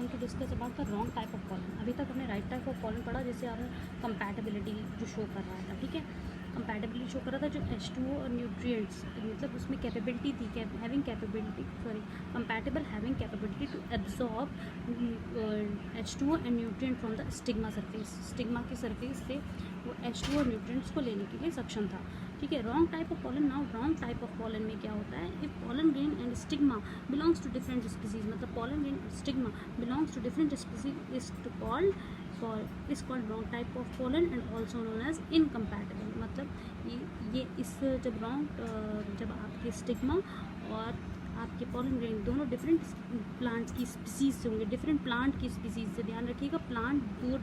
Going to discuss about the wrong type of pollen. अभी तक हमने राइट टाइप ऑफ पॉलन पढ़ा, जैसे आपने कंपैटिबिलिटी जो शो कर रहा था, ठीक है, कंपैटिबिलिटी शो कर रहा था जो H2O और न्यूट्रिएंट्स, मतलब उसमें कैपेबिलिटी थी, having capability, sorry, compatible having capability to absorb H2O and nutrient from the stigma surface. Stigma की सरफेस से वो H2O और न्यूट्रिएंट्स को लेने के लिए सक्षम था, ठीक है। Wrong type of pollen. Now wrong type of pollen में क्या होता है, if pollen grain and stigma belongs to different species, मतलब पॉलन ग्रेन और stigma belongs to different species is called wrong type of pollen and also known as incompatible. मतलब ये इस जब आपके स्टिग्मा और आपके पॉलन ग्रेन दोनों डिफरेंट प्लांट की स्पीसीज से होंगे, डिफरेंट प्लांट की स्पीसीज से, ध्यान रखिएगा, प्लांट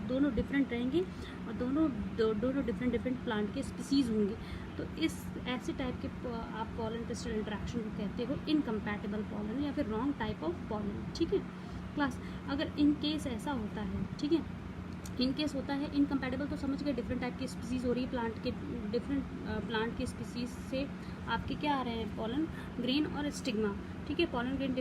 दोनों डिफरेंट रहेंगे और दोनों डिफरेंट प्लांट के स्पीसीज होंगे। तो इस ऐसे टाइप के आप पॉलन क्रिस्टल इंटरेक्शन को कहते हो इनकम्पैटिबल पॉलन या फिर रॉन्ग टाइप ऑफ पॉलन, ठीक है क्लास। अगर इन केस ऐसा होता है, ठीक है, इन केस होता है इनकम्पैटिबल, तो समझ गए डिफरेंट टाइप की स्पीसीज हो रही है, डिफरेंट प्लांट के स्पीसीज से आपके क्या आ रहे हैं, पॉलन ग्रेन और स्टिग्मा, ठीक है। पॉलन ग्रेन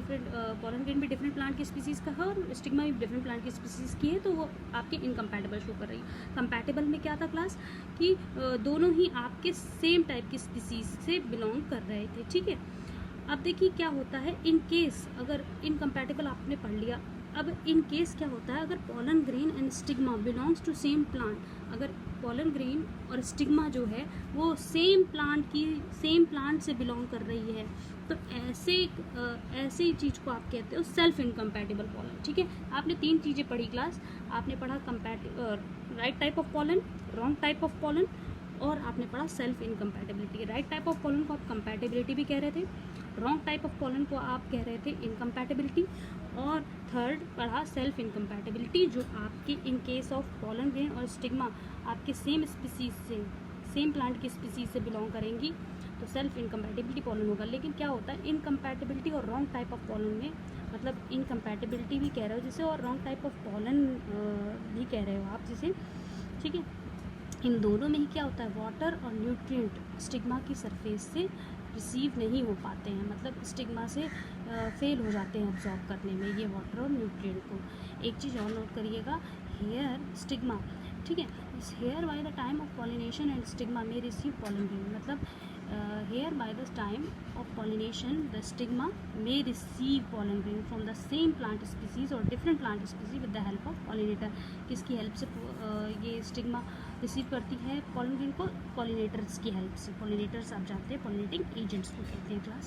भी डिफरेंट प्लांट की स्पीसीज का है और स्टिग्मा भी डिफरेंट प्लांट की स्पीसीज की है, तो वो आपके इनकम्पैटिबल शो कर रही है। कंपैटिबल में क्या था क्लास कि दोनों ही आपके सेम टाइप की स्पीसीज से बिलोंग कर रहे थे, ठीक है। अब देखिए क्या होता है इन केस, अगर इनकम्पैटिबल आपने पढ़ लिया, अब इन केस क्या होता है, अगर pollen grain and stigma belongs to same plant, अगर पॉलन ग्रेन और स्टिग्मा जो है वो सेम प्लांट से बिलोंग कर रही है, तो ऐसे चीज़ को आप कहते हो सेल्फ इनकम्पैटिबल पॉलन, ठीक है। आपने 3 चीज़ें पढ़ी क्लास, आपने पढ़ा right type of pollen, wrong type of pollen, और आपने पढ़ा self incompatibility. Right type of pollen को आप कंपैटिबिलिटी भी कह रहे थे, रॉन्ग टाइप ऑफ पॉलन को आप कह रहे थे इनकम्पैटिबिलिटी, और थर्ड पढ़ा सेल्फ इनकम्पैटिबिलिटी, जो आपके in case of pollen grain और स्टिग्मा आपके सेम स्पीसीज से, सेम प्लांट की स्पीसीज से बिलोंग करेंगी, तो सेल्फ इनकम्पैटिबिलिटी पॉलन होगा। लेकिन क्या होता है इनकम्पैटिबिलिटी और रॉन्ग टाइप ऑफ पॉलन में, मतलब इनकम्पैटिबिलिटी भी कह रहे हो जिसे और रॉन्ग टाइप ऑफ पॉलन भी कह रहे हो आप जिसे, ठीक है। इन दोनों में ही क्या होता है, वाटर और न्यूट्रिएंट स्टिग्मा की सरफेस से रिसीव नहीं हो पाते हैं, मतलब स्टिग्मा से फेल हो जाते हैं अब्जॉर्ब करने में ये वाटर और न्यूट्रिएंट को। एक चीज़ और नोट करिएगा, हेयर स्टिग्मा, ठीक है, here by the time of pollination and stigma में रिसीव पॉलन ग्रेन, मतलब here by the time of pollination the stigma में receive pollen grain from the same plant species और different plant species with the help of pollinator. किसकी help से ये stigma receive करती है pollen grain को? Pollinators की हेल्प से। पॉलिनेटर्स आप जानते हैं पॉलिनेटिंग एजेंट्स को कहते हैं क्लास।